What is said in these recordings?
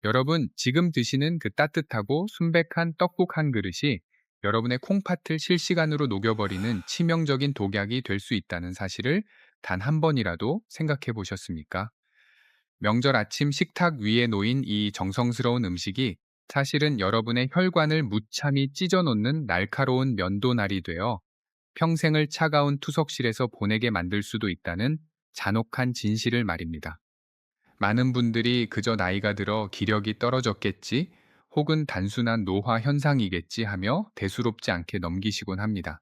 여러분, 지금 드시는 그 따뜻하고 순백한 떡국 한 그릇이 여러분의 콩팥을 실시간으로 녹여버리는 치명적인 독약이 될 수 있다는 사실을 단 한 번이라도 생각해 보셨습니까? 명절 아침 식탁 위에 놓인 이 정성스러운 음식이 사실은 여러분의 혈관을 무참히 찢어놓는 날카로운 면도날이 되어 평생을 차가운 투석실에서 보내게 만들 수도 있다는 잔혹한 진실을 말입니다. 많은 분들이 그저 나이가 들어 기력이 떨어졌겠지, 혹은 단순한 노화 현상이겠지 하며 대수롭지 않게 넘기시곤 합니다.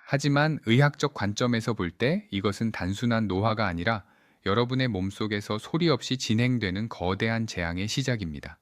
하지만 의학적 관점에서 볼 때 이것은 단순한 노화가 아니라 여러분의 몸속에서 소리 없이 진행되는 거대한 재앙의 시작입니다.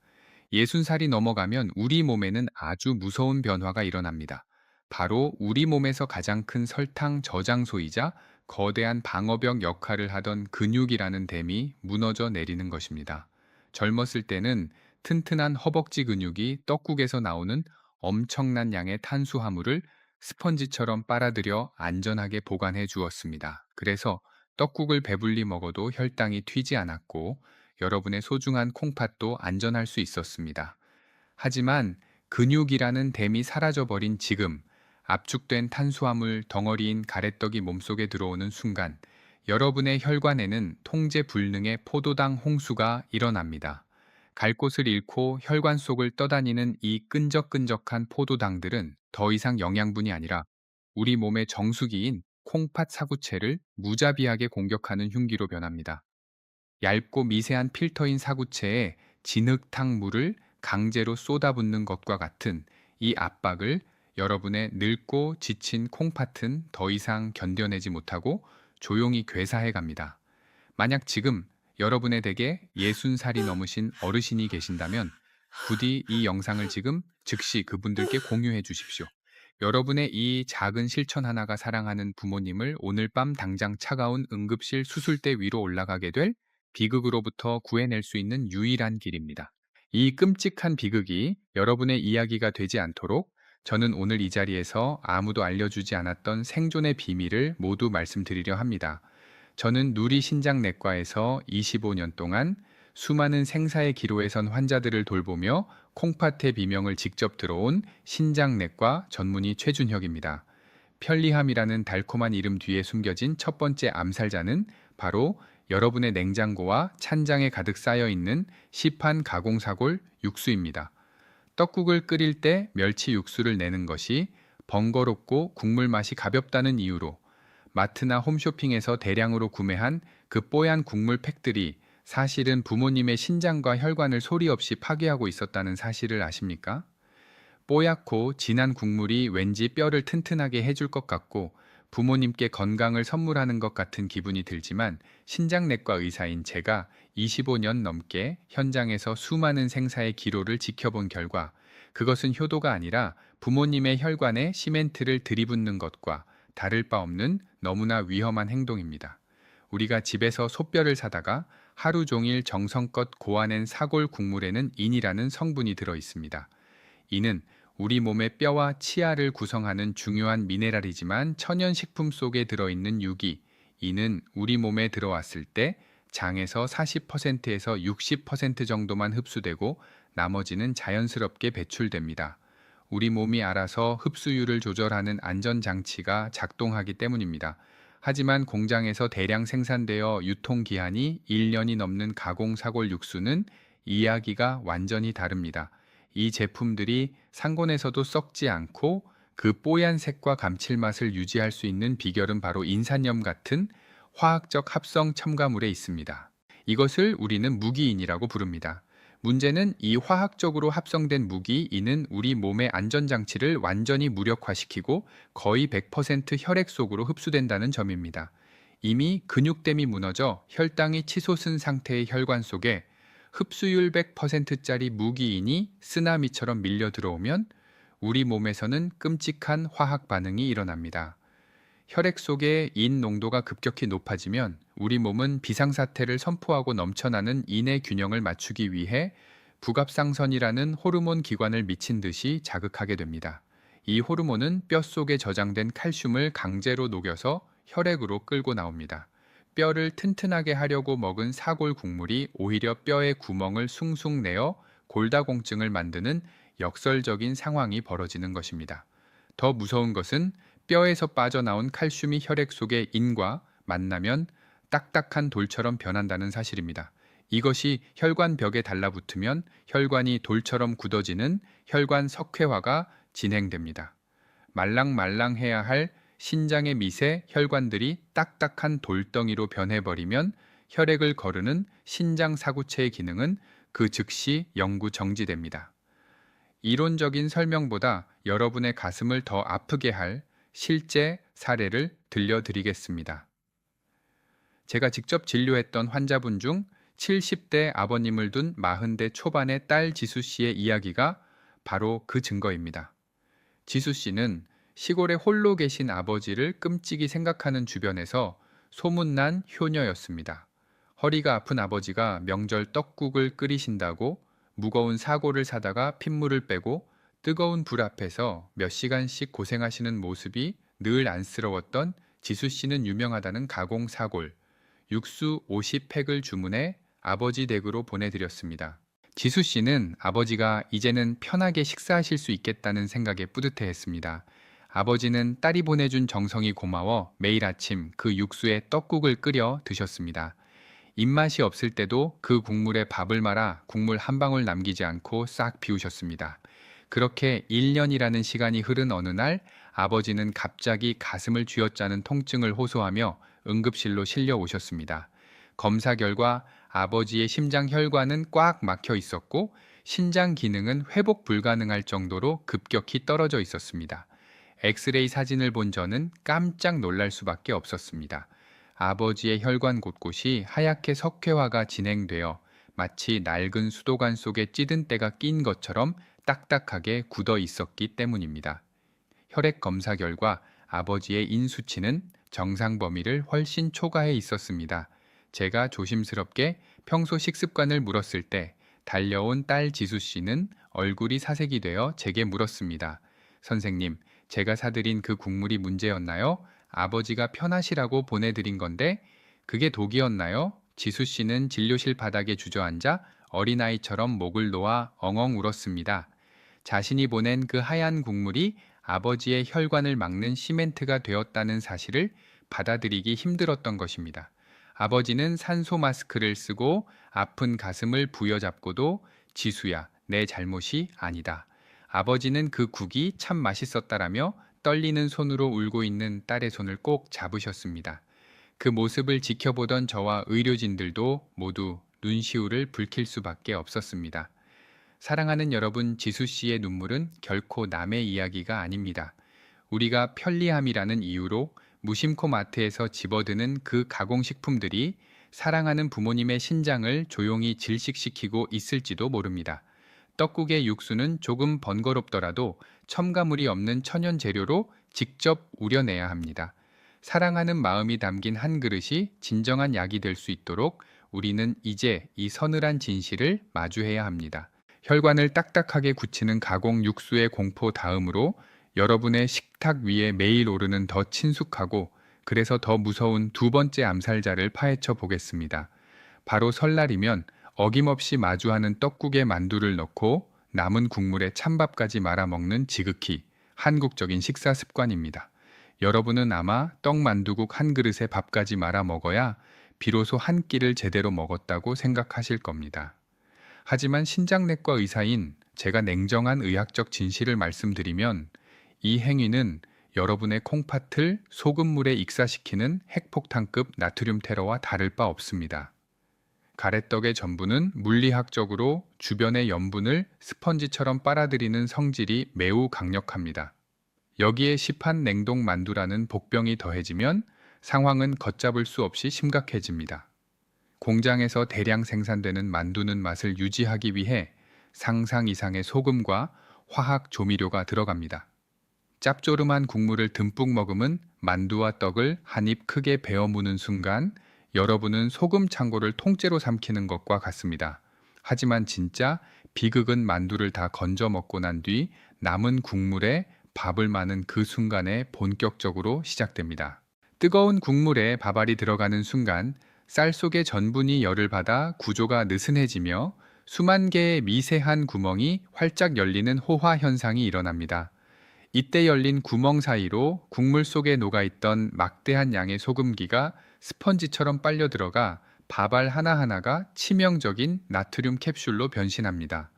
60살이 넘어가면 우리 몸에는 아주 무서운 변화가 일어납니다. 바로 우리 몸에서 가장 큰 설탕 저장소이자 거대한 방어벽 역할을 하던 근육이라는 댐이 무너져 내리는 것입니다. 젊었을 때는 튼튼한 허벅지 근육이 떡국에서 나오는 엄청난 양의 탄수화물을 스펀지처럼 빨아들여 안전하게 보관해 주었습니다. 그래서 떡국을 배불리 먹어도 혈당이 튀지 않았고 여러분의 소중한 콩팥도 안전할 수 있었습니다. 하지만 근육이라는 댐이 사라져버린 지금, 압축된 탄수화물 덩어리인 가래떡이 몸속에 들어오는 순간, 여러분의 혈관에는 통제 불능의 포도당 홍수가 일어납니다. 갈 곳을 잃고 혈관 속을 떠다니는 이 끈적끈적한 포도당들은 더 이상 영양분이 아니라 우리 몸의 정수기인 콩팥 사구체를 무자비하게 공격하는 흉기로 변합니다. 얇고 미세한 필터인 사구체에 진흙탕 물을 강제로 쏟아붓는 것과 같은 이 압박을 여러분의 늙고 지친 콩팥은 더 이상 견뎌내지 못하고 조용히 괴사해 갑니다. 만약 지금 여러분의 댁에 60살이 넘으신 어르신이 계신다면 부디 이 영상을 지금 즉시 그분들께 공유해 주십시오. 여러분의 이 작은 실천 하나가 사랑하는 부모님을 오늘 밤 당장 차가운 응급실 수술대 위로 올라가게 될 비극으로부터 구해낼 수 있는 유일한 길입니다. 이 끔찍한 비극이 여러분의 이야기가 되지 않도록 저는 오늘 이 자리에서 아무도 알려주지 않았던 생존의 비밀을 모두 말씀드리려 합니다. 저는 누리신장내과에서 25년 동안 수많은 생사의 기로에 선 환자들을 돌보며 콩팥의 비명을 직접 들어온 신장내과 전문의 최준혁입니다. 편리함이라는 달콤한 이름 뒤에 숨겨진 첫 번째 암살자는 바로 여러분의 냉장고와 찬장에 가득 쌓여 있는 시판 가공사골 육수입니다. 떡국을 끓일 때 멸치 육수를 내는 것이 번거롭고 국물 맛이 가볍다는 이유로 마트나 홈쇼핑에서 대량으로 구매한 그 뽀얀 국물 팩들이 사실은 부모님의 신장과 혈관을 소리 없이 파괴하고 있었다는 사실을 아십니까? 뽀얗고 진한 국물이 왠지 뼈를 튼튼하게 해줄 것 같고 부모님께 건강을 선물하는 것 같은 기분이 들지만 신장내과 의사인 제가 25년 넘게 현장에서 수많은 생사의 기로를 지켜본 결과 그것은 효도가 아니라 부모님의 혈관에 시멘트를 들이붓는 것과 다를 바 없는 너무나 위험한 행동입니다. 우리가 집에서 솥뼈를 사다가 하루 종일 정성껏 고아낸 사골 국물에는 인이라는 성분이 들어 있습니다. 이는 우리 몸의 뼈와 치아를 구성하는 중요한 미네랄이지만 천연식품 속에 들어있는 유기, 이는 우리 몸에 들어왔을 때 장에서 40%에서 60% 정도만 흡수되고 나머지는 자연스럽게 배출됩니다. 우리 몸이 알아서 흡수율을 조절하는 안전장치가 작동하기 때문입니다. 하지만 공장에서 대량 생산되어 유통기한이 1년이 넘는 가공사골 육수는 이야기가 완전히 다릅니다. 이 제품들이 상곤에서도 썩지 않고 그 뽀얀 색과 감칠맛을 유지할 수 있는 비결은 바로 인산염 같은 화학적 합성 첨가물에 있습니다. 이것을 우리는 무기인이라고 부릅니다. 문제는 이 화학적으로 합성된 무기인은 우리 몸의 안전장치를 완전히 무력화시키고 거의 100% 혈액 속으로 흡수된다는 점입니다. 이미 근육댐이 무너져 혈당이 치솟은 상태의 혈관 속에 흡수율 100%짜리 무기인이 쓰나미처럼 밀려 들어오면 우리 몸에서는 끔찍한 화학 반응이 일어납니다. 혈액 속의 인 농도가 급격히 높아지면 우리 몸은 비상사태를 선포하고 넘쳐나는 인의 균형을 맞추기 위해 부갑상선이라는 호르몬 기관을 미친 듯이 자극하게 됩니다. 이 호르몬은 뼈 속에 저장된 칼슘을 강제로 녹여서 혈액으로 끌고 나옵니다. 뼈를 튼튼하게 하려고 먹은 사골 국물이 오히려 뼈의 구멍을 숭숭 내어 골다공증을 만드는 역설적인 상황이 벌어지는 것입니다. 더 무서운 것은 뼈에서 빠져나온 칼슘이 혈액 속의 인과 만나면 딱딱한 돌처럼 변한다는 사실입니다. 이것이 혈관 벽에 달라붙으면 혈관이 돌처럼 굳어지는 혈관 석회화가 진행됩니다. 말랑말랑해야 할 신장의 미세 혈관들이 딱딱한 돌덩이로 변해버리면 혈액을 거르는 신장 사구체의 기능은 그 즉시 영구 정지됩니다. 이론적인 설명보다 여러분의 가슴을 더 아프게 할 실제 사례를 들려드리겠습니다. 제가 직접 진료했던 환자분 중 70대 아버님을 둔 40대 초반의 딸 지수 씨의 이야기가 바로 그 증거입니다. 지수 씨는 시골에 홀로 계신 아버지를 끔찍이 생각하는 주변에서 소문난 효녀였습니다. 허리가 아픈 아버지가 명절 떡국을 끓이신다고 무거운 사고를 사다가 핏물을 빼고 뜨거운 불 앞에서 몇 시간씩 고생하시는 모습이 늘 안쓰러웠던 지수 씨는 유명하다는 가공사골, 육수 50팩을 주문해 아버지 댁으로 보내드렸습니다. 지수 씨는 아버지가 이제는 편하게 식사하실 수 있겠다는 생각에 뿌듯해했습니다. 아버지는 딸이 보내준 정성이 고마워 매일 아침 그 육수에 떡국을 끓여 드셨습니다. 입맛이 없을 때도 그 국물에 밥을 말아 국물 한 방울 남기지 않고 싹 비우셨습니다. 그렇게 1년이라는 시간이 흐른 어느 날 아버지는 갑자기 가슴을 쥐어짜는 통증을 호소하며 응급실로 실려 오셨습니다. 검사 결과 아버지의 심장 혈관은 꽉 막혀 있었고 신장 기능은 회복 불가능할 정도로 급격히 떨어져 있었습니다. 엑스레이 사진을 본 저는 깜짝 놀랄 수밖에 없었습니다. 아버지의 혈관 곳곳이 하얗게 석회화가 진행되어 마치 낡은 수도관 속에 찌든 때가 낀 것처럼 딱딱하게 굳어 있었기 때문입니다. 혈액 검사 결과 아버지의 인수치는 정상 범위를 훨씬 초과해 있었습니다. 제가 조심스럽게 평소 식습관을 물었을 때 달려온 딸 지수 씨는 얼굴이 사색이 되어 제게 물었습니다. 선생님, 제가 사드린 그 국물이 문제였나요? 아버지가 편하시라고 보내드린 건데 그게 독이었나요? 지수 씨는 진료실 바닥에 주저앉아 어린아이처럼 목을 놓아 엉엉 울었습니다. 자신이 보낸 그 하얀 국물이 아버지의 혈관을 막는 시멘트가 되었다는 사실을 받아들이기 힘들었던 것입니다. 아버지는 산소 마스크를 쓰고 아픈 가슴을 부여잡고도 지수야, 내 잘못이 아니다. 아버지는 그 국이 참 맛있었다라며 떨리는 손으로 울고 있는 딸의 손을 꼭 잡으셨습니다. 그 모습을 지켜보던 저와 의료진들도 모두 눈시울을 붉힐 수밖에 없었습니다. 사랑하는 여러분, 지수 씨의 눈물은 결코 남의 이야기가 아닙니다. 우리가 편리함이라는 이유로 무심코 마트에서 집어드는 그 가공식품들이 사랑하는 부모님의 신장을 조용히 질식시키고 있을지도 모릅니다. 떡국의 육수는 조금 번거롭더라도 첨가물이 없는 천연 재료로 직접 우려내야 합니다. 사랑하는 마음이 담긴 한 그릇이 진정한 약이 될 수 있도록 우리는 이제 이 서늘한 진실을 마주해야 합니다. 혈관을 딱딱하게 굳히는 가공 육수의 공포 다음으로 여러분의 식탁 위에 매일 오르는 더 친숙하고 그래서 더 무서운 두 번째 암살자를 파헤쳐 보겠습니다. 바로 설날이면 어김없이 마주하는 떡국에 만두를 넣고 남은 국물에 찬밥까지 말아 먹는 지극히 한국적인 식사 습관입니다. 여러분은 아마 떡만두국 한 그릇에 밥까지 말아 먹어야 비로소 한 끼를 제대로 먹었다고 생각하실 겁니다. 하지만 신장내과 의사인 제가 냉정한 의학적 진실을 말씀드리면 이 행위는 여러분의 콩팥을 소금물에 익사시키는 핵폭탄급 나트륨 테러와 다를 바 없습니다. 가래떡의 전분은 물리학적으로 주변의 염분을 스펀지처럼 빨아들이는 성질이 매우 강력합니다. 여기에 시판 냉동 만두라는 복병이 더해지면 상황은 걷잡을 수 없이 심각해집니다. 공장에서 대량 생산되는 만두는 맛을 유지하기 위해 상상 이상의 소금과 화학 조미료가 들어갑니다. 짭조름한 국물을 듬뿍 머금은 만두와 떡을 한 입 크게 베어 무는 순간 여러분은 소금 창고를 통째로 삼키는 것과 같습니다. 하지만 진짜 비극은 만두를 다 건져 먹고 난 뒤 남은 국물에 밥을 마는 그 순간에 본격적으로 시작됩니다. 뜨거운 국물에 밥알이 들어가는 순간 쌀 속의 전분이 열을 받아 구조가 느슨해지며 수만 개의 미세한 구멍이 활짝 열리는 호화 현상이 일어납니다. 이때 열린 구멍 사이로 국물 속에 녹아있던 막대한 양의 소금기가 스펀지처럼 빨려 들어가 밥알 하나하나가 치명적인 나트륨 캡슐로 변신합니다.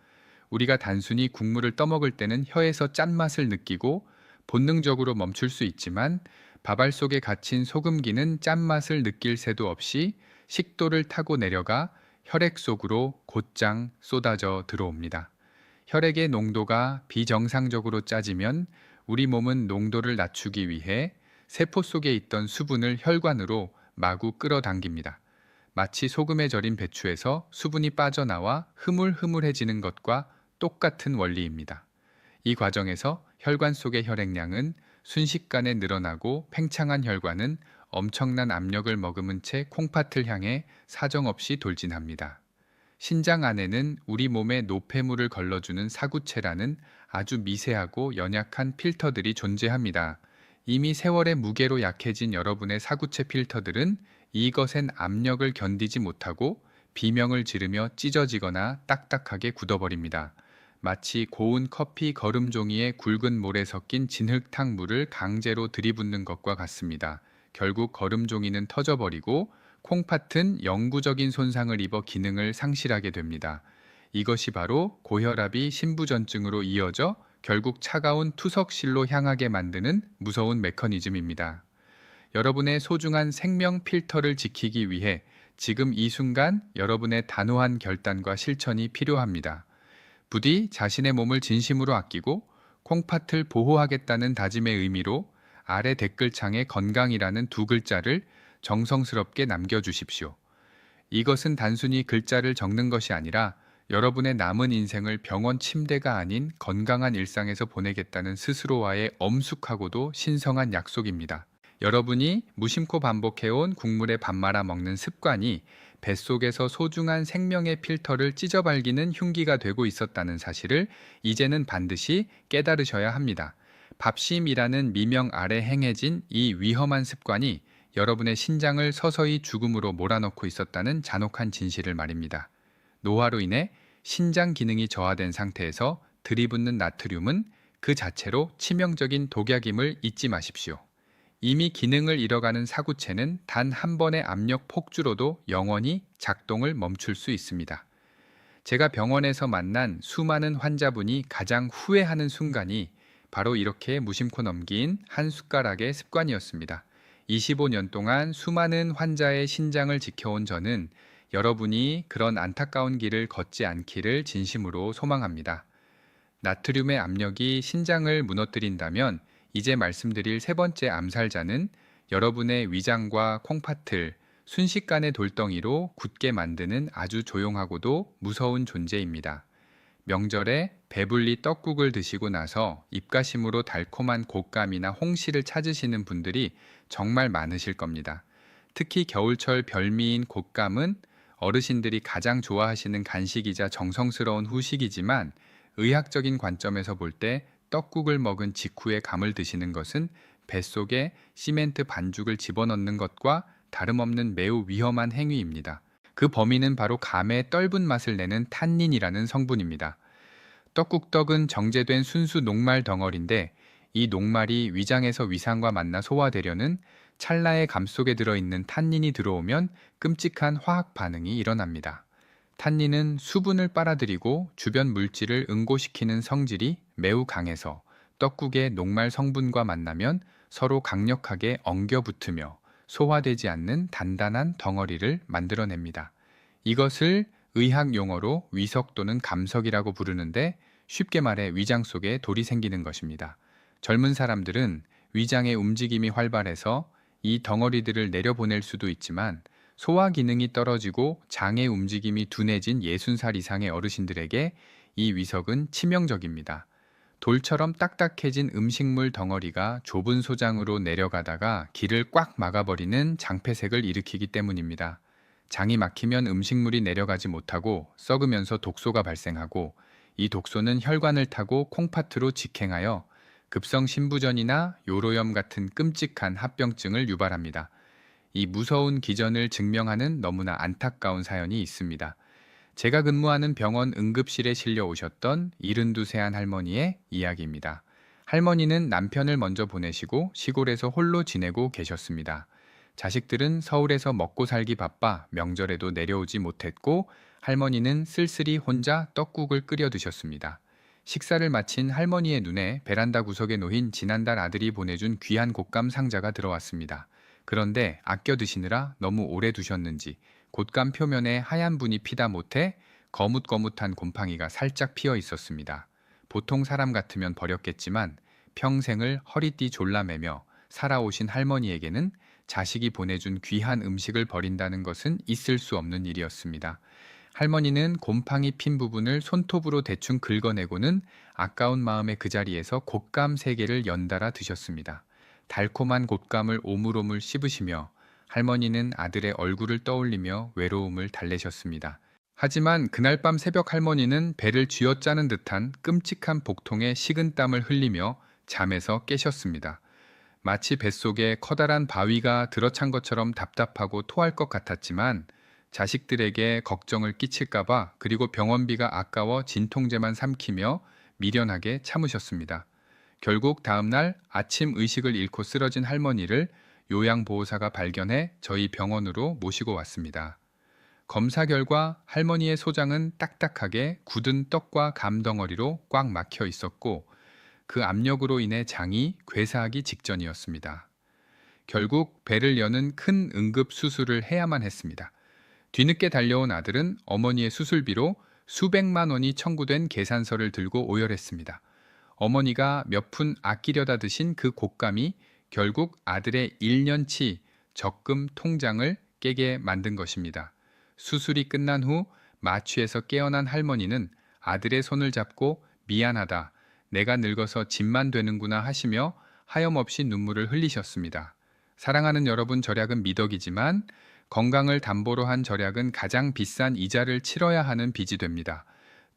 우리가 단순히 국물을 떠먹을 때는 혀에서 짠맛을 느끼고 본능적으로 멈출 수 있지만, 밥알 속에 갇힌 소금기는 짠맛을 느낄 새도 없이 식도를 타고 내려가 혈액 속으로 곧장 쏟아져 들어옵니다. 혈액의 농도가 비정상적으로 짜지면 우리 몸은 농도를 낮추기 위해 세포 속에 있던 수분을 혈관으로 마구 끌어당깁니다. 마치 소금에 절인 배추에서 수분이 빠져나와 흐물흐물해지는 것과 똑같은 원리입니다. 이 과정에서 혈관 속의 혈액량은 순식간에 늘어나고, 팽창한 혈관은 엄청난 압력을 머금은 채 콩팥을 향해 사정없이 돌진합니다. 신장 안에는 우리 몸에 노폐물을 걸러주는 사구체라는 아주 미세하고 연약한 필터들이 존재합니다. 이미 세월의 무게로 약해진 여러분의 사구체 필터들은 이것엔 압력을 견디지 못하고 비명을 지르며 찢어지거나 딱딱하게 굳어버립니다. 마치 고운 커피 거름종이에 굵은 몰에 섞인 진흙탕 물을 강제로 들이붓는 것과 같습니다. 결국 거름종이는 터져버리고 콩팥은 영구적인 손상을 입어 기능을 상실하게 됩니다. 이것이 바로 고혈압이 신부전증으로 이어져 결국 차가운 투석실로 향하게 만드는 무서운 메커니즘입니다. 여러분의 소중한 생명 필터를 지키기 위해 지금 이 순간 여러분의 단호한 결단과 실천이 필요합니다. 부디 자신의 몸을 진심으로 아끼고 콩팥을 보호하겠다는 다짐의 의미로 아래 댓글창에 건강이라는 두 글자를 정성스럽게 남겨주십시오. 이것은 단순히 글자를 적는 것이 아니라 여러분의 남은 인생을 병원 침대가 아닌 건강한 일상에서 보내겠다는 스스로와의 엄숙하고도 신성한 약속입니다. 여러분이 무심코 반복해온 국물에 밥 말아 먹는 습관이 뱃속에서 소중한 생명의 필터를 찢어발기는 흉기가 되고 있었다는 사실을 이제는 반드시 깨달으셔야 합니다. 밥심이라는 미명 아래 행해진 이 위험한 습관이 여러분의 신장을 서서히 죽음으로 몰아넣고 있었다는 잔혹한 진실을 말입니다. 노화로 인해 신장 기능이 저하된 상태에서 들이붓는 나트륨은 그 자체로 치명적인 독약임을 잊지 마십시오. 이미 기능을 잃어가는 사구체는 단 한 번의 압력 폭주로도 영원히 작동을 멈출 수 있습니다. 제가 병원에서 만난 수많은 환자분이 가장 후회하는 순간이 바로 이렇게 무심코 넘긴 한 숟가락의 습관이었습니다. 25년 동안 수많은 환자의 신장을 지켜온 저는 여러분이 그런 안타까운 길을 걷지 않기를 진심으로 소망합니다. 나트륨의 압력이 신장을 무너뜨린다면 이제 말씀드릴 세 번째 암살자는 여러분의 위장과 콩팥을 순식간에 돌덩이로 굳게 만드는 아주 조용하고도 무서운 존재입니다. 명절에 배불리 떡국을 드시고 나서 입가심으로 달콤한 곶감이나 홍시를 찾으시는 분들이 정말 많으실 겁니다. 특히 겨울철 별미인 곶감은 어르신들이 가장 좋아하시는 간식이자 정성스러운 후식이지만, 의학적인 관점에서 볼 때 떡국을 먹은 직후에 감을 드시는 것은 뱃속에 시멘트 반죽을 집어넣는 것과 다름없는 매우 위험한 행위입니다. 그 범인은 바로 감의 떫은 맛을 내는 탄닌이라는 성분입니다. 떡국떡은 정제된 순수 녹말 덩어리인데, 이 녹말이 위장에서 위산과 만나 소화되려는 찰나의 감 속에 들어있는 탄닌이 들어오면 끔찍한 화학 반응이 일어납니다. 탄닌은 수분을 빨아들이고 주변 물질을 응고시키는 성질이 매우 강해서 떡국의 녹말 성분과 만나면 서로 강력하게 엉겨붙으며 소화되지 않는 단단한 덩어리를 만들어냅니다. 이것을 의학 용어로 위석 또는 감석이라고 부르는데, 쉽게 말해 위장 속에 돌이 생기는 것입니다. 젊은 사람들은 위장의 움직임이 활발해서 이 덩어리들을 내려보낼 수도 있지만, 소화 기능이 떨어지고 장의 움직임이 둔해진 60살 이상의 어르신들에게 이 위석은 치명적입니다. 돌처럼 딱딱해진 음식물 덩어리가 좁은 소장으로 내려가다가 길을 꽉 막아버리는 장폐색을 일으키기 때문입니다. 장이 막히면 음식물이 내려가지 못하고 썩으면서 독소가 발생하고, 이 독소는 혈관을 타고 콩팥으로 직행하여 급성 신부전이나 요로염 같은 끔찍한 합병증을 유발합니다. 이 무서운 기전을 증명하는 너무나 안타까운 사연이 있습니다. 제가 근무하는 병원 응급실에 실려 오셨던 72세 할머니의 이야기입니다. 할머니는 남편을 먼저 보내시고 시골에서 홀로 지내고 계셨습니다. 자식들은 서울에서 먹고 살기 바빠 명절에도 내려오지 못했고 할머니는 쓸쓸히 혼자 떡국을 끓여 드셨습니다. 식사를 마친 할머니의 눈에 베란다 구석에 놓인 지난달 아들이 보내준 귀한 곶감 상자가 들어왔습니다. 그런데 아껴 드시느라 너무 오래 두셨는지 곶감 표면에 하얀 분이 피다 못해 거뭇거뭇한 곰팡이가 살짝 피어 있었습니다. 보통 사람 같으면 버렸겠지만 평생을 허리띠 졸라매며 살아오신 할머니에게는 자식이 보내준 귀한 음식을 버린다는 것은 있을 수 없는 일이었습니다. 할머니는 곰팡이 핀 부분을 손톱으로 대충 긁어내고는 아까운 마음에 그 자리에서 곶감 3개를 연달아 드셨습니다. 달콤한 곶감을 오물오물 씹으시며 할머니는 아들의 얼굴을 떠올리며 외로움을 달래셨습니다. 하지만 그날 밤 새벽 할머니는 배를 쥐어짜는 듯한 끔찍한 복통에 식은땀을 흘리며 잠에서 깨셨습니다. 마치 뱃속에 커다란 바위가 들어찬 것처럼 답답하고 토할 것 같았지만 자식들에게 걱정을 끼칠까봐 그리고 병원비가 아까워 진통제만 삼키며 미련하게 참으셨습니다. 결국 다음날 아침 의식을 잃고 쓰러진 할머니를 요양보호사가 발견해 저희 병원으로 모시고 왔습니다. 검사 결과 할머니의 소장은 딱딱하게 굳은 떡과 감덩어리로 꽉 막혀 있었고 그 압력으로 인해 장이 괴사하기 직전이었습니다. 결국 배를 여는 큰 응급 수술을 해야만 했습니다. 뒤늦게 달려온 아들은 어머니의 수술비로 수백만 원이 청구된 계산서를 들고 오열했습니다. 어머니가 몇 푼 아끼려다 드신 그 곶감이 결국 아들의 1년치 적금 통장을 깨게 만든 것입니다. 수술이 끝난 후 마취에서 깨어난 할머니는 아들의 손을 잡고 미안하다, 내가 늙어서 짐만 되는구나 하시며 하염없이 눈물을 흘리셨습니다. 사랑하는 여러분, 절약은 미덕이지만 건강을 담보로 한 절약은 가장 비싼 이자를 치러야 하는 빚이 됩니다.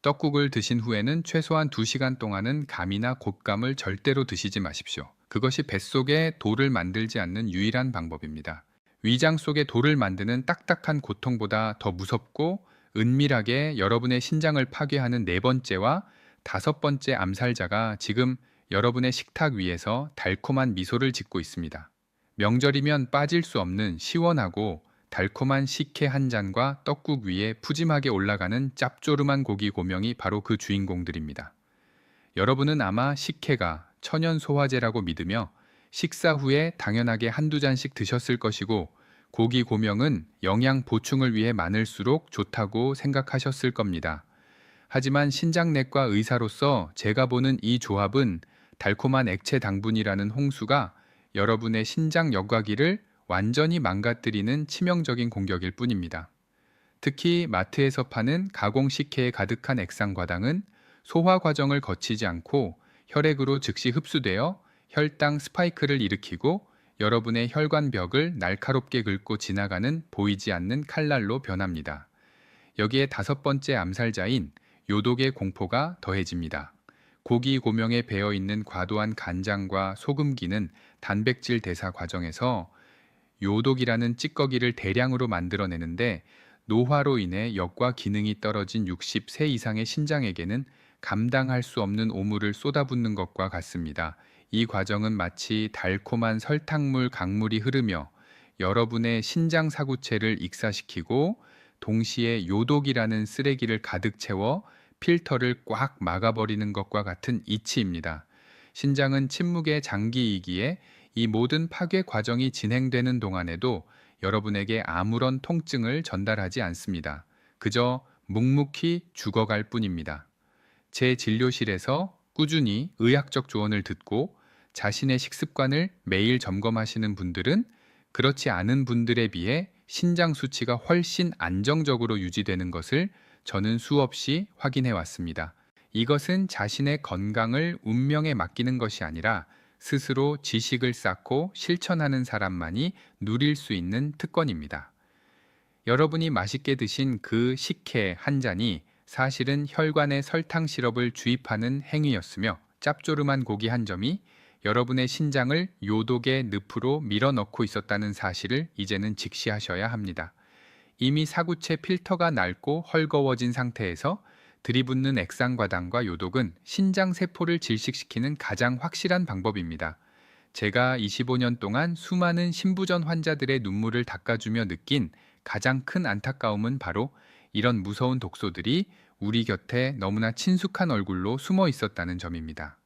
떡국을 드신 후에는 최소한 2시간 동안은 감이나 곶감을 절대로 드시지 마십시오. 그것이 뱃속에 돌을 만들지 않는 유일한 방법입니다. 위장 속에 돌을 만드는 딱딱한 고통보다 더 무섭고 은밀하게 여러분의 신장을 파괴하는 4번째와 5번째 암살자가 지금 여러분의 식탁 위에서 달콤한 미소를 짓고 있습니다. 명절이면 빠질 수 없는 시원하고 달콤한 식혜 한 잔과 떡국 위에 푸짐하게 올라가는 짭조름한 고기 고명이 바로 그 주인공들입니다. 여러분은 아마 식혜가 천연 소화제라고 믿으며 식사 후에 당연하게 한두 잔씩 드셨을 것이고 고기 고명은 영양 보충을 위해 많을수록 좋다고 생각하셨을 겁니다. 하지만 신장내과 의사로서 제가 보는 이 조합은 달콤한 액체 당분이라는 홍수가 여러분의 신장 여과기를 완전히 망가뜨리는 치명적인 공격일 뿐입니다. 특히 마트에서 파는 가공 식혜에 가득한 액상과당은 소화 과정을 거치지 않고 혈액으로 즉시 흡수되어 혈당 스파이크를 일으키고 여러분의 혈관벽을 날카롭게 긁고 지나가는 보이지 않는 칼날로 변합니다. 여기에 5번째 암살자인 요독의 공포가 더해집니다. 고기 고명에 배어있는 과도한 간장과 소금기는 단백질 대사 과정에서 요독이라는 찌꺼기를 대량으로 만들어내는데 노화로 인해 역과 기능이 떨어진 60세 이상의 신장에게는 감당할 수 없는 오물을 쏟아붓는 것과 같습니다. 이 과정은 마치 달콤한 설탕물 강물이 흐르며 여러분의 신장 사구체를 익사시키고 동시에 요독이라는 쓰레기를 가득 채워 필터를 꽉 막아버리는 것과 같은 이치입니다. 신장은 침묵의 장기이기에 이 모든 파괴 과정이 진행되는 동안에도 여러분에게 아무런 통증을 전달하지 않습니다. 그저 묵묵히 죽어갈 뿐입니다. 제 진료실에서 꾸준히 의학적 조언을 듣고 자신의 식습관을 매일 점검하시는 분들은 그렇지 않은 분들에 비해 신장 수치가 훨씬 안정적으로 유지되는 것을 저는 수없이 확인해 왔습니다. 이것은 자신의 건강을 운명에 맡기는 것이 아니라 스스로 지식을 쌓고 실천하는 사람만이 누릴 수 있는 특권입니다. 여러분이 맛있게 드신 그 식혜 한 잔이 사실은 혈관에 설탕 시럽을 주입하는 행위였으며 짭조름한 고기 한 점이 여러분의 신장을 요독의 늪으로 밀어넣고 있었다는 사실을 이제는 직시하셔야 합니다. 이미 사구체 필터가 낡고 헐거워진 상태에서 들이붓는 액상과당과 요독은 신장 세포를 질식시키는 가장 확실한 방법입니다. 제가 25년 동안 수많은 신부전 환자들의 눈물을 닦아주며 느낀 가장 큰 안타까움은 바로 이런 무서운 독소들이 우리 곁에 너무나 친숙한 얼굴로 숨어 있었다는 점입니다.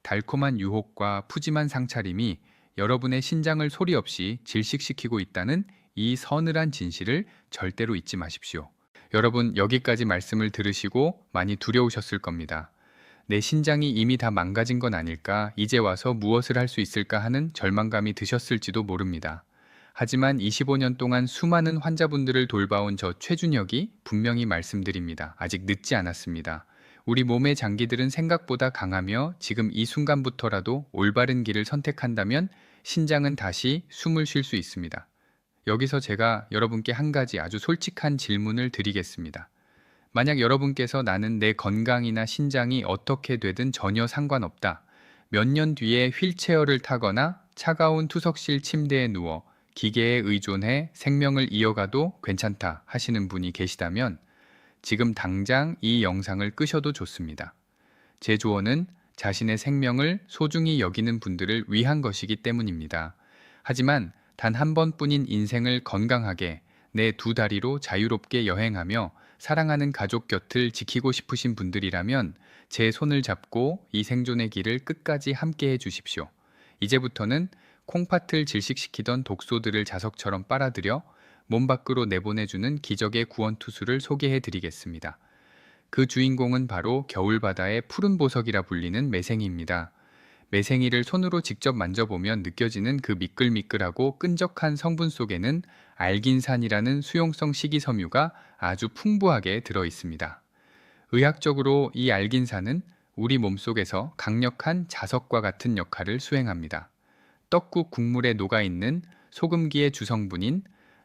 달콤한 유혹과 푸짐한 상차림이 여러분의 신장을 소리 없이 질식시키고 있다는 이 서늘한 진실을 절대로 잊지 마십시오. 여러분, 여기까지 말씀을 들으시고 많이 두려우셨을 겁니다. 내 신장이 이미 다 망가진 건 아닐까, 이제 와서 무엇을 할 수 있을까 하는 절망감이 드셨을지도 모릅니다. 하지만 25년 동안 수많은 환자분들을 돌봐온 저 최준혁이 분명히 말씀드립니다. 아직 늦지 않았습니다. 우리 몸의 장기들은 생각보다 강하며 지금 이 순간부터라도 올바른 길을 선택한다면 신장은 다시 숨을 쉴 수 있습니다. 여기서 제가 여러분께 한 가지 아주 솔직한 질문을 드리겠습니다. 만약 여러분께서 나는 내 건강이나 신장이 어떻게 되든 전혀 상관없다. 몇 년 뒤에 휠체어를 타거나 차가운 투석실 침대에 누워 기계에 의존해 생명을 이어가도 괜찮다 하시는 분이 계시다면 지금 당장 이 영상을 끄셔도 좋습니다. 제 조언은 자신의 생명을 소중히 여기는 분들을 위한 것이기 때문입니다. 하지만 단 한 번뿐인 인생을 건강하게 내 두 다리로 자유롭게 여행하며 사랑하는 가족 곁을 지키고 싶으신 분들이라면 제 손을 잡고 이 생존의 길을 끝까지 함께 해 주십시오. 이제부터는 콩팥을 질식시키던 독소들을 자석처럼 빨아들여 몸 밖으로 내보내주는 기적의 구원투수를 소개해 드리겠습니다. 그 주인공은 바로 겨울바다의 푸른 보석이라 불리는 매생이입니다. 매생이를 손으로 직접 만져보면 느껴지는 그 미끌미끌하고 끈적한 성분 속에는 알긴산이라는 수용성 식이섬유가 아주 풍부하게 들어 있습니다. 의학적으로 이 알긴산은 우리 몸속에서 강력한 자석과 같은 역할을 수행합니다. 떡국 국물에 녹아있는 소금기의 주성분인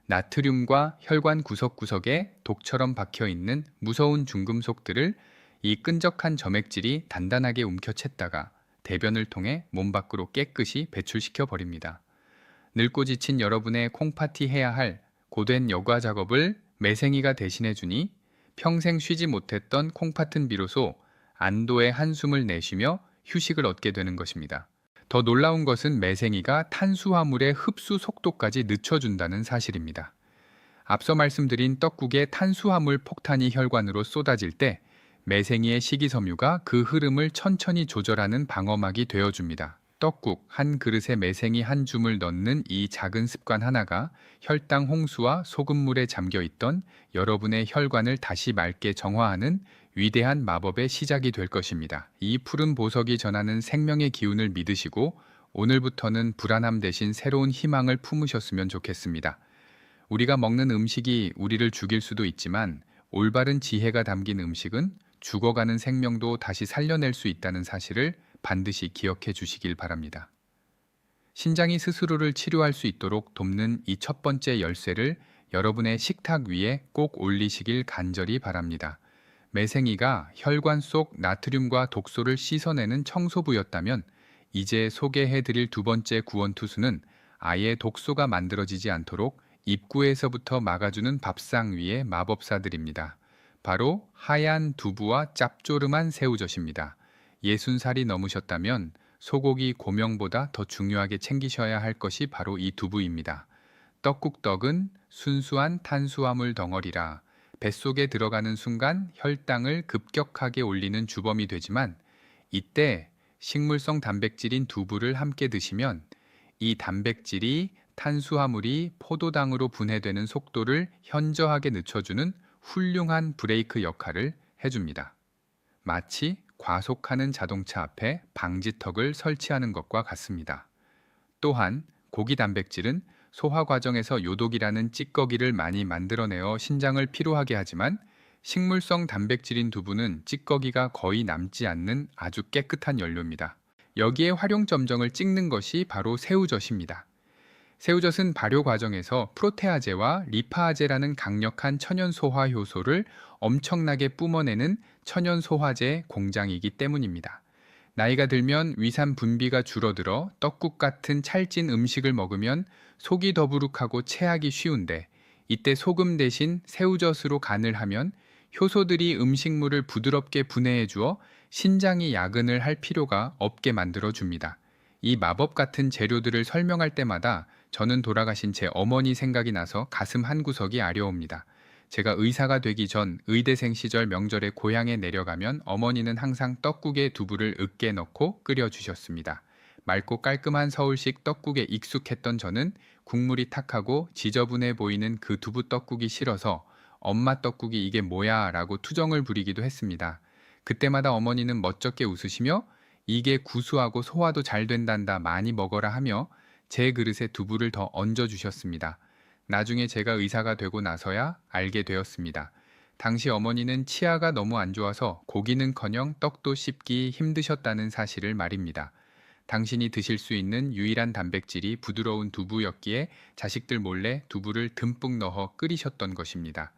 나트륨과 혈관 구석구석에 독처럼 박혀있는 무서운 중금속들을 이 끈적한 점액질이 단단하게 움켜챘다가 대변을 통해 몸 밖으로 깨끗이 배출시켜 버립니다. 늙고 지친 여러분의 콩팥이 해야 할 고된 여과 작업을 매생이가 대신해 주니 평생 쉬지 못했던 콩팥은 비로소 안도의 한숨을 내쉬며 휴식을 얻게 되는 것입니다. 더 놀라운 것은 매생이가 탄수화물의 흡수 속도까지 늦춰준다는 사실입니다. 앞서 말씀드린 떡국의 탄수화물 폭탄이 혈관으로 쏟아질 때 매생이의 식이섬유가 그 흐름을 천천히 조절하는 방어막이 되어줍니다. 떡국 한 그릇에 매생이 한 줌을 넣는 이 작은 습관 하나가 혈당 홍수와 소금물에 잠겨있던 여러분의 혈관을 다시 맑게 정화하는 위대한 마법의 시작이 될 것입니다. 이 푸른 보석이 전하는 생명의 기운을 믿으시고 오늘부터는 불안함 대신 새로운 희망을 품으셨으면 좋겠습니다. 우리가 먹는 음식이 우리를 죽일 수도 있지만 올바른 지혜가 담긴 음식은 죽어가는 생명도 다시 살려낼 수 있다는 사실을 반드시 기억해 주시길 바랍니다. 신장이 스스로를 치료할 수 있도록 돕는 이 첫 번째 열쇠를 여러분의 식탁 위에 꼭 올리시길 간절히 바랍니다. 매생이가 혈관 속 나트륨과 독소를 씻어내는 청소부였다면 이제 소개해 드릴 두 번째 구원투수는 아예 독소가 만들어지지 않도록 입구에서부터 막아주는 밥상 위의 마법사들입니다. 바로 하얀 두부와 짭조름한 새우젓입니다. 60살이 넘으셨다면 소고기 고명보다 더 중요하게 챙기셔야 할 것이 바로 이 두부입니다. 떡국떡은 순수한 탄수화물 덩어리라 뱃속에 들어가는 순간 혈당을 급격하게 올리는 주범이 되지만 이때 식물성 단백질인 두부를 함께 드시면 이 단백질이 탄수화물이 포도당으로 분해되는 속도를 현저하게 늦춰주는 훌륭한 브레이크 역할을 해줍니다. 마치 과속하는 자동차 앞에 방지턱을 설치하는 것과 같습니다. 또한 고기 단백질은 소화 과정에서 요독이라는 찌꺼기를 많이 만들어내어 신장을 피로하게 하지만 식물성 단백질인 두부는 찌꺼기가 거의 남지 않는 아주 깨끗한 연료입니다. 여기에 활용점정을 찍는 것이 바로 새우젓입니다. 새우젓은 발효 과정에서 프로테아제와 리파아제라는 강력한 천연 소화 효소를 엄청나게 뿜어내는 천연 소화제 공장이기 때문입니다. 나이가 들면 위산 분비가 줄어들어 떡국 같은 찰진 음식을 먹으면 속이 더부룩하고 체하기 쉬운데 이때 소금 대신 새우젓으로 간을 하면 효소들이 음식물을 부드럽게 분해해 주어 신장이 야근을 할 필요가 없게 만들어 줍니다. 이 마법 같은 재료들을 설명할 때마다 저는 돌아가신 제 어머니 생각이 나서 가슴 한구석이 아려옵니다. 제가 의사가 되기 전 의대생 시절 명절에 고향에 내려가면 어머니는 항상 떡국에 두부를 으깨 넣고 끓여 주셨습니다. 맑고 깔끔한 서울식 떡국에 익숙했던 저는 국물이 탁하고 지저분해 보이는 그 두부 떡국이 싫어서 엄마 떡국이 이게 뭐야 라고 투정을 부리기도 했습니다. 그때마다 어머니는 멋쩍게 웃으시며 이게 구수하고 소화도 잘 된단다 많이 먹어라 하며 제 그릇에 두부를 더 얹어 주셨습니다. 나중에 제가 의사가 되고 나서야 알게 되었습니다. 당시 어머니는 치아가 너무 안 좋아서 고기는커녕 떡도 씹기 힘드셨다는 사실을 말입니다. 당신이 드실 수 있는 유일한 단백질이 부드러운 두부였기에 자식들 몰래 두부를 듬뿍 넣어 끓이셨던 것입니다.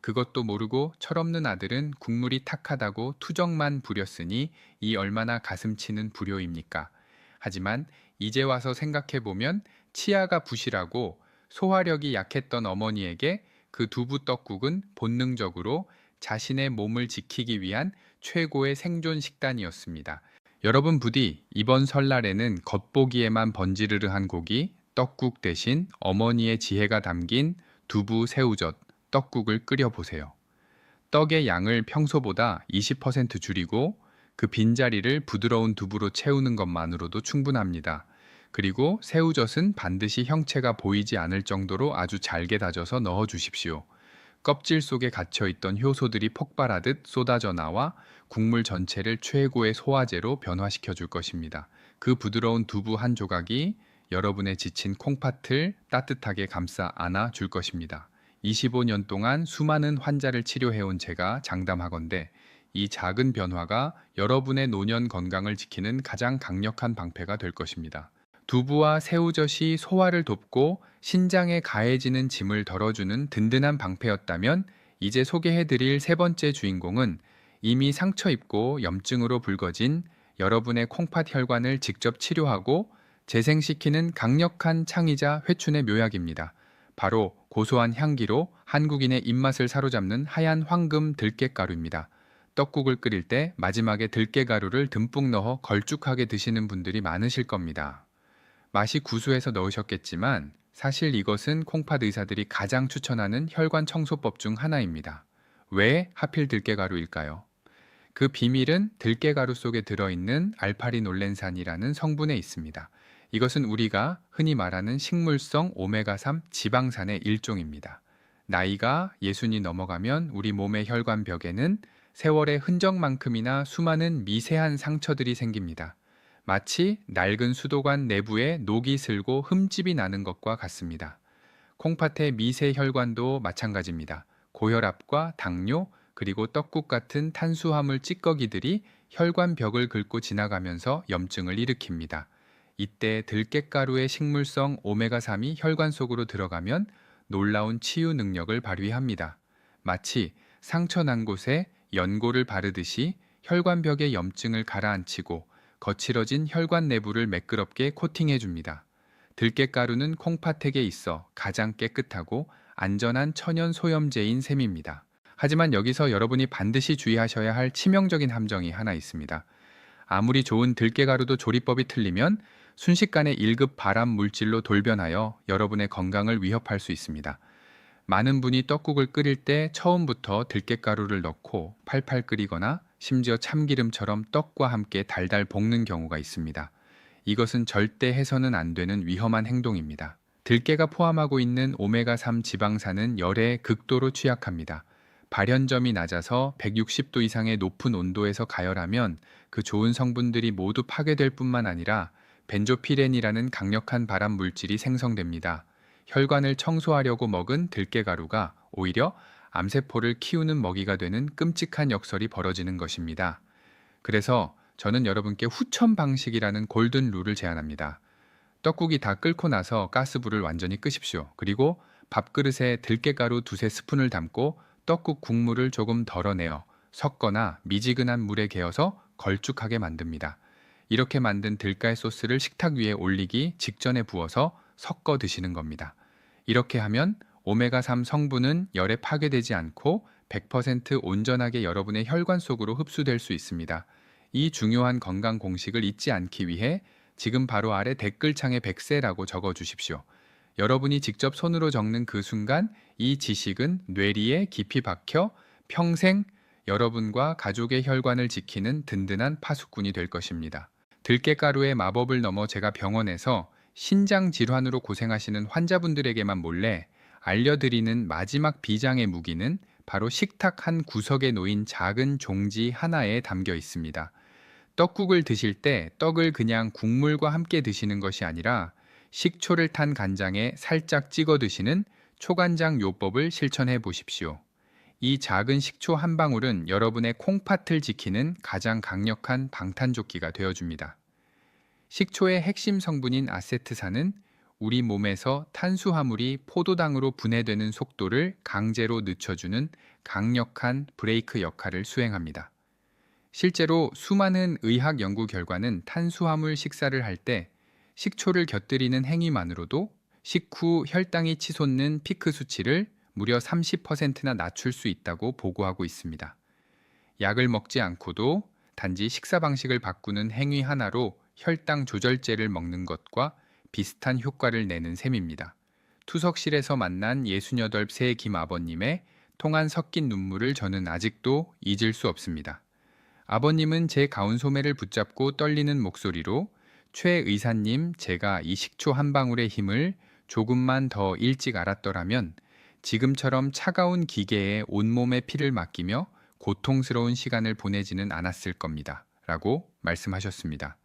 그것도 모르고 철없는 아들은 국물이 탁하다고 투정만 부렸으니 이 얼마나 가슴치는 불효입니까? 하지만 이제 와서 생각해보면 치아가 부실하고 소화력이 약했던 어머니에게 그 두부 떡국은 본능적으로 자신의 몸을 지키기 위한 최고의 생존 식단이었습니다. 여러분 부디 이번 설날에는 겉보기에만 번지르르한 고기, 떡국 대신 어머니의 지혜가 담긴 두부 새우젓, 떡국을 끓여보세요. 떡의 양을 평소보다 20% 줄이고 그 빈자리를 부드러운 두부로 채우는 것만으로도 충분합니다. 그리고 새우젓은 반드시 형체가 보이지 않을 정도로 아주 잘게 다져서 넣어 주십시오. 껍질 속에 갇혀있던 효소들이 폭발하듯 쏟아져 나와 국물 전체를 최고의 소화제로 변화시켜 줄 것입니다. 그 부드러운 두부 한 조각이 여러분의 지친 콩팥을 따뜻하게 감싸 안아 줄 것입니다. 25년 동안 수많은 환자를 치료해온 제가 장담하건대 이 작은 변화가 여러분의 노년 건강을 지키는 가장 강력한 방패가 될 것입니다. 두부와 새우젓이 소화를 돕고 신장에 가해지는 짐을 덜어주는 든든한 방패였다면 이제 소개해드릴 세 번째 주인공은 이미 상처 입고 염증으로 붉어진 여러분의 콩팥 혈관을 직접 치료하고 재생시키는 강력한 창이자 회춘의 묘약입니다. 바로 고소한 향기로 한국인의 입맛을 사로잡는 하얀 황금 들깨가루입니다. 떡국을 끓일 때 마지막에 들깨가루를 듬뿍 넣어 걸쭉하게 드시는 분들이 많으실 겁니다. 맛이 구수해서 넣으셨겠지만 사실 이것은 콩팥 의사들이 가장 추천하는 혈관 청소법 중 하나입니다. 왜 하필 들깨가루일까요? 그 비밀은 들깨가루 속에 들어있는 알파리놀렌산이라는 성분에 있습니다. 이것은 우리가 흔히 말하는 식물성 오메가3 지방산의 일종입니다. 나이가 60이 넘어가면 우리 몸의 혈관벽에는 세월의 흔적만큼이나 수많은 미세한 상처들이 생깁니다. 마치 낡은 수도관 내부에 녹이 슬고 흠집이 나는 것과 같습니다. 콩팥의 미세 혈관도 마찬가지입니다. 고혈압과 당뇨, 그리고 떡국 같은 탄수화물 찌꺼기들이 혈관벽을 긁고 지나가면서 염증을 일으킵니다. 이때 들깨가루의 식물성 오메가3이 혈관 속으로 들어가면 놀라운 치유 능력을 발휘합니다. 마치 상처 난 곳에 연고를 바르듯이 혈관벽의 염증을 가라앉히고 거칠어진 혈관 내부를 매끄럽게 코팅해 줍니다. 들깨가루는 콩팥액에 있어 가장 깨끗하고 안전한 천연 소염제인 셈입니다. 하지만 여기서 여러분이 반드시 주의하셔야 할 치명적인 함정이 하나 있습니다. 아무리 좋은 들깨가루도 조리법이 틀리면 순식간에 1급 발암 물질로 돌변하여 여러분의 건강을 위협할 수 있습니다. 많은 분이 떡국을 끓일 때 처음부터 들깨가루를 넣고 팔팔 끓이거나 심지어 참기름처럼 떡과 함께 달달 볶는 경우가 있습니다. 이것은 절대 해서는 안 되는 위험한 행동입니다. 들깨가 포함하고 있는 오메가3 지방산은 열에 극도로 취약합니다. 발현점이 낮아서 160도 이상의 높은 온도에서 가열하면 그 좋은 성분들이 모두 파괴될 뿐만 아니라 벤조피렌이라는 강력한 발암 물질이 생성됩니다. 혈관을 청소하려고 먹은 들깨가루가 오히려 암세포를 키우는 먹이가 되는 끔찍한 역설이 벌어지는 것입니다. 그래서 저는 여러분께 후천 방식이라는 골든 룰을 제안합니다. 떡국이 다 끓고 나서 가스불을 완전히 끄십시오. 그리고 밥그릇에 들깨가루 두세 스푼을 담고 떡국 국물을 조금 덜어내어 섞거나 미지근한 물에 개어서 걸쭉하게 만듭니다. 이렇게 만든 들깨 소스를 식탁 위에 올리기 직전에 부어서 섞어 드시는 겁니다. 이렇게 하면 오메가3 성분은 열에 파괴되지 않고 100% 온전하게 여러분의 혈관 속으로 흡수될 수 있습니다. 이 중요한 건강 공식을 잊지 않기 위해 지금 바로 아래 댓글창에 100세라고 적어 주십시오. 여러분이 직접 손으로 적는 그 순간 이 지식은 뇌리에 깊이 박혀 평생 여러분과 가족의 혈관을 지키는 든든한 파수꾼이 될 것입니다. 들깨가루의 마법을 넘어 제가 병원에서 신장 질환으로 고생하시는 환자분들에게만 몰래 알려드리는 마지막 비장의 무기는 바로 식탁 한 구석에 놓인 작은 종지 하나에 담겨 있습니다. 떡국을 드실 때 떡을 그냥 국물과 함께 드시는 것이 아니라 식초를 탄 간장에 살짝 찍어 드시는 초간장 요법을 실천해 보십시오. 이 작은 식초 한 방울은 여러분의 콩팥을 지키는 가장 강력한 방탄조끼가 되어줍니다. 식초의 핵심 성분인 아세트산은 우리 몸에서 탄수화물이 포도당으로 분해되는 속도를 강제로 늦춰주는 강력한 브레이크 역할을 수행합니다. 실제로 수많은 의학 연구 결과는 탄수화물 식사를 할 때 식초를 곁들이는 행위만으로도 식후 혈당이 치솟는 피크 수치를 무려 30%나 낮출 수 있다고 보고하고 있습니다. 약을 먹지 않고도 단지 식사 방식을 바꾸는 행위 하나로 혈당 조절제를 먹는 것과 비슷한 효과를 내는 셈입니다. 투석실에서 만난 68세 김 아버님의 통한 섞인 눈물을 저는 아직도 잊을 수 없습니다. 아버님은 제 가운 소매를 붙잡고 떨리는 목소리로 최 의사님, 제가 이 식초 한 방울의 힘을 조금만 더 일찍 알았더라면 지금처럼 차가운 기계에 온몸의 피를 맡기며 고통스러운 시간을 보내지는 않았을 겁니다. 라고 말씀하셨습니다.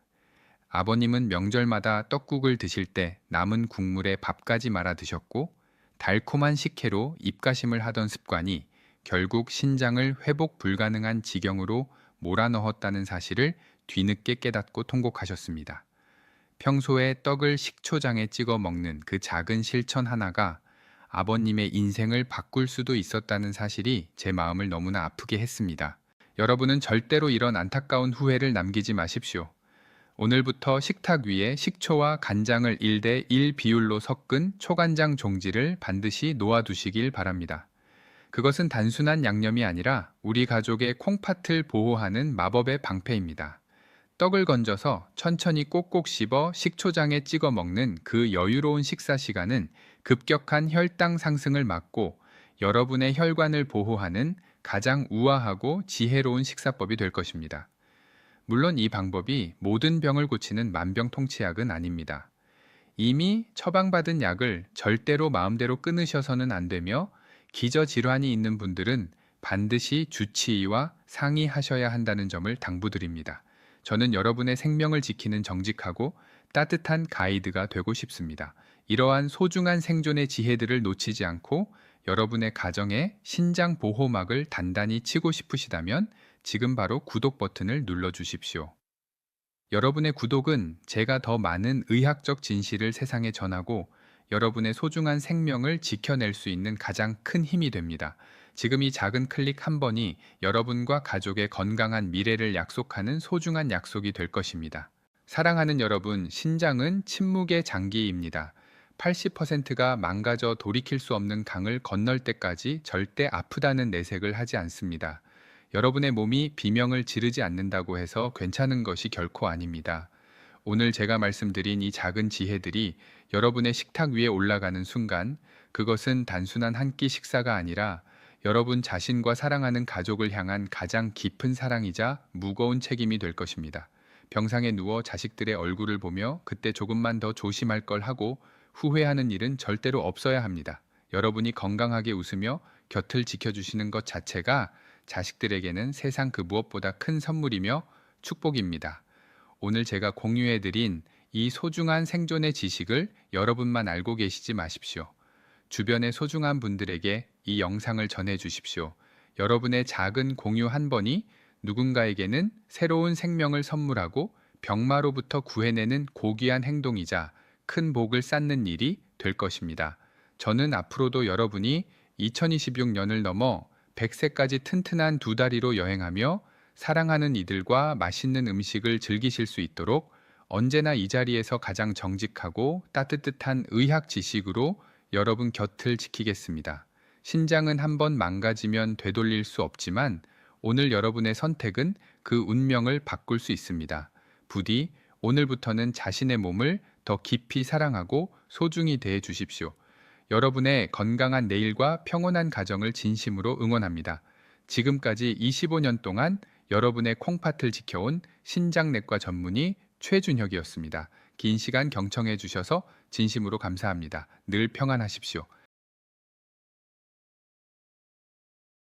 아버님은 명절마다 떡국을 드실 때 남은 국물에 밥까지 말아 드셨고 달콤한 식혜로 입가심을 하던 습관이 결국 신장을 회복 불가능한 지경으로 몰아넣었다는 사실을 뒤늦게 깨닫고 통곡하셨습니다. 평소에 떡을 식초장에 찍어 먹는 그 작은 실천 하나가 아버님의 인생을 바꿀 수도 있었다는 사실이 제 마음을 너무나 아프게 했습니다. 여러분은 절대로 이런 안타까운 후회를 남기지 마십시오. 오늘부터 식탁 위에 식초와 간장을 1대1 비율로 섞은 초간장 종지를 반드시 놓아두시길 바랍니다. 그것은 단순한 양념이 아니라 우리 가족의 콩팥을 보호하는 마법의 방패입니다. 떡을 건져서 천천히 꼭꼭 씹어 식초장에 찍어 먹는 그 여유로운 식사 시간은 급격한 혈당 상승을 막고 여러분의 혈관을 보호하는 가장 우아하고 지혜로운 식사법이 될 것입니다. 물론 이 방법이 모든 병을 고치는 만병통치약은 아닙니다. 이미 처방받은 약을 절대로 마음대로 끊으셔서는 안 되며 기저질환이 있는 분들은 반드시 주치의와 상의하셔야 한다는 점을 당부드립니다. 저는 여러분의 생명을 지키는 정직하고 따뜻한 가이드가 되고 싶습니다. 이러한 소중한 생존의 지혜들을 놓치지 않고 여러분의 가정에 신장 보호막을 단단히 치고 싶으시다면 지금 바로 구독 버튼을 눌러주십시오. 여러분의 구독은 제가 더 많은 의학적 진실을 세상에 전하고 여러분의 소중한 생명을 지켜낼 수 있는 가장 큰 힘이 됩니다. 지금 이 작은 클릭 한 번이 여러분과 가족의 건강한 미래를 약속하는 소중한 약속이 될 것입니다. 사랑하는 여러분, 신장은 침묵의 장기입니다. 80%가 망가져 돌이킬 수 없는 강을 건널 때까지 절대 아프다는 내색을 하지 않습니다. 여러분의 몸이 비명을 지르지 않는다고 해서 괜찮은 것이 결코 아닙니다. 오늘 제가 말씀드린 이 작은 지혜들이 여러분의 식탁 위에 올라가는 순간 그것은 단순한 한 끼 식사가 아니라 여러분 자신과 사랑하는 가족을 향한 가장 깊은 사랑이자 무거운 책임이 될 것입니다. 병상에 누워 자식들의 얼굴을 보며 그때 조금만 더 조심할 걸 하고 후회하는 일은 절대로 없어야 합니다. 여러분이 건강하게 웃으며 곁을 지켜주시는 것 자체가 자식들에게는 세상 그 무엇보다 큰 선물이며 축복입니다. 오늘 제가 공유해드린 이 소중한 생존의 지식을 여러분만 알고 계시지 마십시오. 주변의 소중한 분들에게 이 영상을 전해주십시오. 여러분의 작은 공유 한 번이 누군가에게는 새로운 생명을 선물하고 병마로부터 구해내는 고귀한 행동이자 큰 복을 쌓는 일이 될 것입니다. 저는 앞으로도 여러분이 2026년을 넘어 100세까지 튼튼한 두 다리로 여행하며 사랑하는 이들과 맛있는 음식을 즐기실 수 있도록 언제나 이 자리에서 가장 정직하고 따뜻한 의학 지식으로 여러분 곁을 지키겠습니다. 신장은 한번 망가지면 되돌릴 수 없지만 오늘 여러분의 선택은 그 운명을 바꿀 수 있습니다. 부디 오늘부터는 자신의 몸을 더 깊이 사랑하고 소중히 대해 주십시오. 여러분의 건강한 내일과 평온한 가정을 진심으로 응원합니다. 지금까지 25년 동안 여러분의 콩팥을 지켜온 신장내과 전문의 최준혁이었습니다. 긴 시간 경청해 주셔서 진심으로 감사합니다. 늘 평안하십시오.